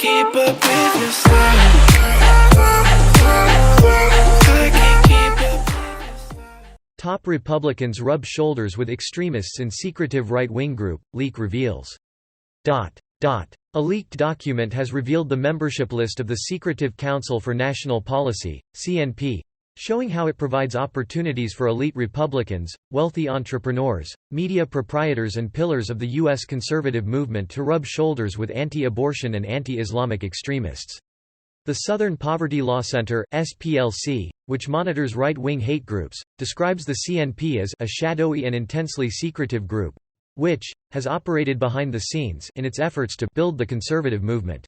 keep up with your style. I can't keep up with your style. Top Republicans rub shoulders with extremists in secretive right-wing group, leak reveals. A leaked document has revealed the membership list of the Secretive Council for National Policy, CNP, showing how it provides opportunities for elite Republicans, wealthy entrepreneurs, media proprietors and pillars of the U.S. conservative movement to rub shoulders with anti-abortion and anti-Islamic extremists. The Southern Poverty Law Center (SPLC), which monitors right-wing hate groups, describes the CNP as a shadowy and intensely secretive group, which has operated behind the scenes in its efforts to build the conservative movement.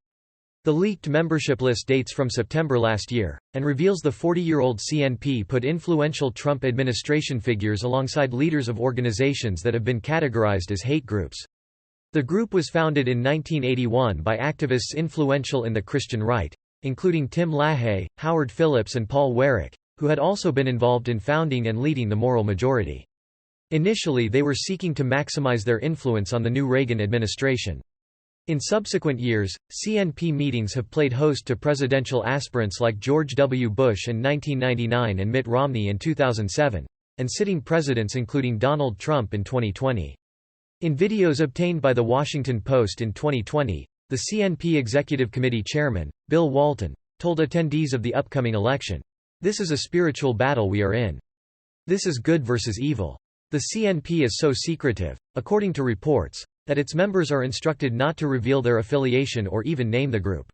The leaked membership list dates from September last year, and reveals the 40-year-old CNP put influential Trump administration figures alongside leaders of organizations that have been categorized as hate groups. The group was founded in 1981 by activists influential in the Christian right, including Tim LaHaye, Howard Phillips and Paul Weyrich, who had also been involved in founding and leading the Moral Majority. Initially they were seeking to maximize their influence on the new Reagan administration. In subsequent years, CNP meetings have played host to presidential aspirants like George W. Bush in 1999 and Mitt Romney in 2007, and sitting presidents including Donald Trump in 2020. In videos obtained by The Washington Post in 2020, the CNP Executive Committee Chairman, Bill Walton, told attendees of the upcoming election, "This is a spiritual battle we are in. This is good versus evil. The CNP is so secretive, according to reports, that its members are instructed not to reveal their affiliation or even name the group."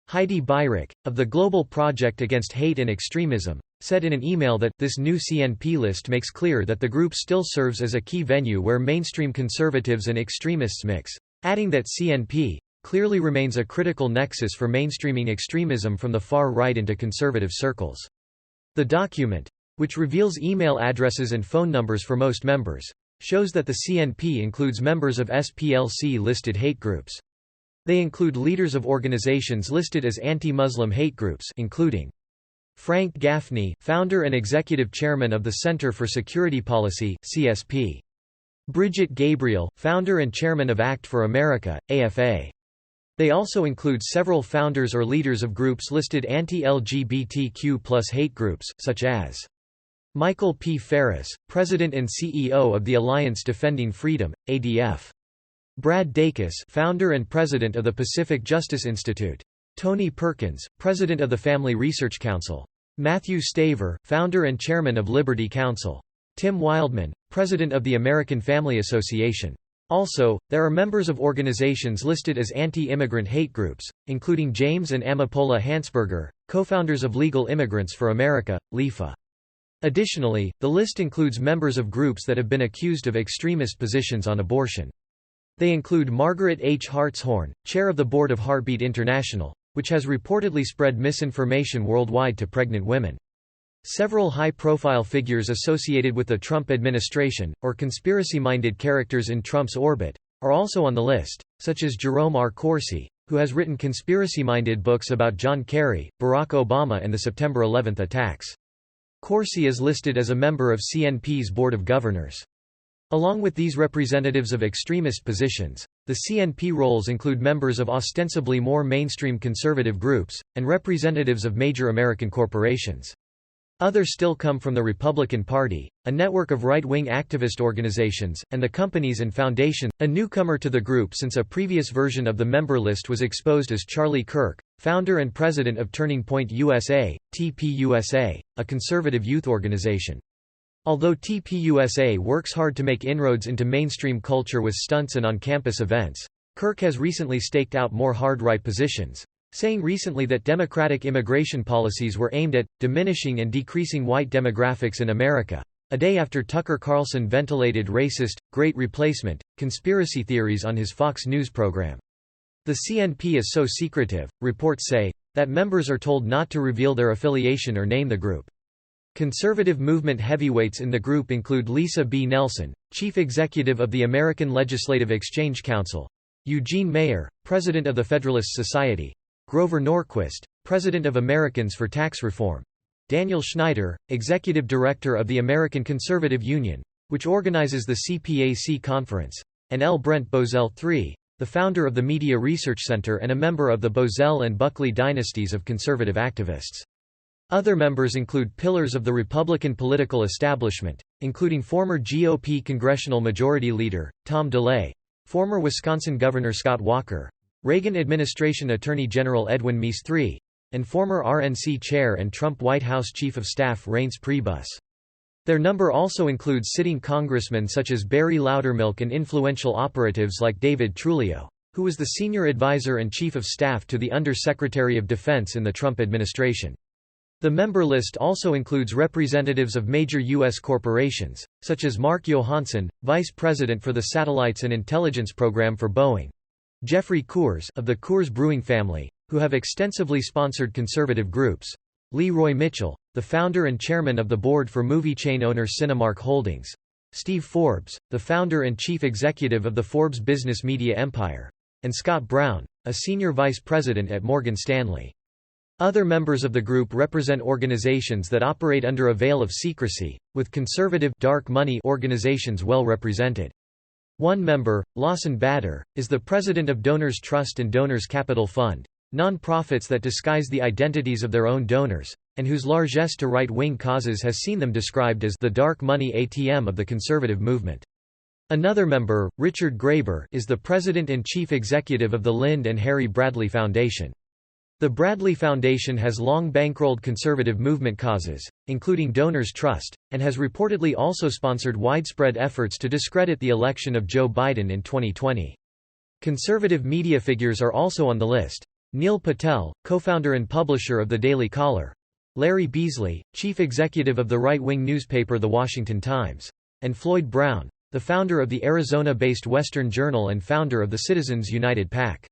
Heidi Beirich, of the Global Project Against Hate and Extremism, said in an email that this new CNP list makes clear that the group still serves as a key venue where mainstream conservatives and extremists mix, adding that CNP clearly remains a critical nexus for mainstreaming extremism from the far right into conservative circles. The document, which reveals email addresses and phone numbers for most members, shows that the CNP includes members of SPLC-listed hate groups. They include leaders of organizations listed as anti-Muslim hate groups, including Frank Gaffney, founder and executive chairman of the Center for Security Policy (CSP). Bridget Gabriel, founder and chairman of Act for America (AFA). They also include several founders or leaders of groups listed anti-LGBTQ+ hate groups, such as Michael P. Ferris, President and CEO of the Alliance Defending Freedom, ADF. Brad Dacus, founder and president of the Pacific Justice Institute. Tony Perkins, president of the Family Research Council. Matthew Staver, founder and chairman of Liberty Counsel. Tim Wildman, president of the American Family Association. Also, there are members of organizations listed as anti-immigrant hate groups, including James and Amapola Hansberger, co-founders of Legal Immigrants for America, LIFA. Additionally, the list includes members of groups that have been accused of extremist positions on abortion. They include Margaret H. Hartshorn, chair of the board of Heartbeat International, which has reportedly spread misinformation worldwide to pregnant women. Several high-profile figures associated with the Trump administration, or conspiracy-minded characters in Trump's orbit, are also on the list, such as Jerome R. Corsi, who has written conspiracy-minded books about John Kerry, Barack Obama and the September 11 attacks. Corsi is listed as a member of CNP's Board of Governors. Along with these representatives of extremist positions, the CNP rolls include members of ostensibly more mainstream conservative groups, and representatives of major American corporations. Others still come from the Republican Party, a network of right-wing activist organizations, and the companies and foundations. A newcomer to the group since a previous version of the member list was exposed as Charlie Kirk, founder and president of Turning Point USA, TPUSA, a conservative youth organization. Although TPUSA works hard to make inroads into mainstream culture with stunts and on-campus events, Kirk has recently staked out more hard-right positions, saying recently that Democratic immigration policies were aimed at diminishing and decreasing white demographics in America, a day after Tucker Carlson ventilated racist, Great Replacement, conspiracy theories on his Fox News program. The CNP is so secretive, reports say, that members are told not to reveal their affiliation or name the group. Conservative movement heavyweights in the group include Lisa B. Nelson, chief executive of the American Legislative Exchange Council; Eugene Mayer, president of the Federalist Society; Grover Norquist, president of Americans for Tax Reform; Daniel Schneider, executive director of the American Conservative Union, which organizes the CPAC conference; and L. Brent Bozell III, the founder of the Media Research Center and a member of the Bozell and Buckley dynasties of conservative activists. Other members include pillars of the Republican political establishment, including former GOP congressional majority leader, Tom DeLay, former Wisconsin Governor Scott Walker, Reagan administration Attorney General Edwin Meese III, and former RNC chair and Trump White House Chief of Staff Reince Priebus. Their number also includes sitting congressmen such as Barry Loudermilk and influential operatives like David Trujillo, who was the senior advisor and chief of staff to the Under-Secretary of Defense in the Trump administration. The member list also includes representatives of major U.S. corporations, such as Mark Johansson, vice president for the Satellites and Intelligence Program for Boeing, Jeffrey Coors of the Coors Brewing family, who have extensively sponsored conservative groups, Leroy Mitchell, the founder and chairman of the board for movie chain owner Cinemark Holdings, Steve Forbes, the founder and chief executive of the Forbes business media empire, and Scott Brown, a senior vice president at Morgan Stanley. Other members of the group represent organizations that operate under a veil of secrecy, with conservative dark money organizations well represented. One member, Lawson Bader, is the president of Donors Trust and Donors Capital Fund, non-profits that disguise the identities of their own donors, and whose largesse to right-wing causes has seen them described as the dark money ATM of the conservative movement. Another member, Richard Graber, is the president and chief executive of the Lynd and Harry Bradley Foundation. The Bradley Foundation has long bankrolled conservative movement causes, including Donors Trust, and has reportedly also sponsored widespread efforts to discredit the election of Joe Biden in 2020. Conservative media figures are also on the list. Neil Patel, co-founder and publisher of The Daily Caller, Larry Beasley, chief executive of the right-wing newspaper The Washington Times, and Floyd Brown, the founder of the Arizona-based Western Journal and founder of the Citizens United PAC.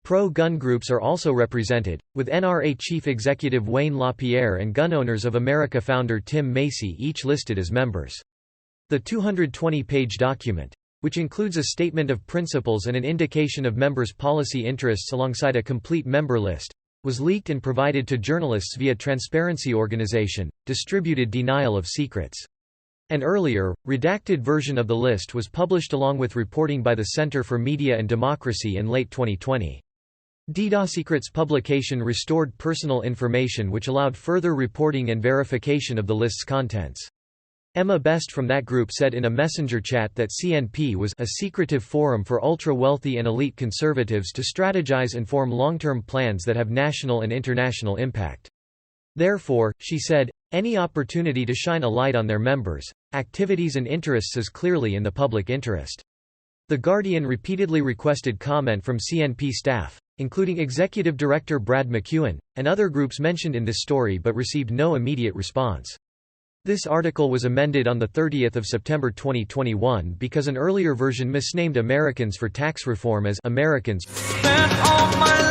Pro-gun groups are also represented, with NRA chief executive Wayne LaPierre and Gun Owners of America founder Tim Macy each listed as members. The 220-page document, which includes a statement of principles and an indication of members' policy interests alongside a complete member list, was leaked and provided to journalists via Transparency Organization, distributed Denial of Secrets. An earlier, redacted version of the list was published along with reporting by the Center for Media and Democracy in late 2020. DDoSecrets publication restored personal information which allowed further reporting and verification of the list's contents. Emma Best from that group said in a messenger chat that CNP was a secretive forum for ultra-wealthy and elite conservatives to strategize and form long-term plans that have national and international impact. Therefore, she said, any opportunity to shine a light on their members, activities and interests is clearly in the public interest. The Guardian repeatedly requested comment from CNP staff, including Executive Director Brad McEwen, and other groups mentioned in this story but received no immediate response. This article was amended on 30 September 2021 because an earlier version misnamed Americans for Tax Reform as Americans. Spent all my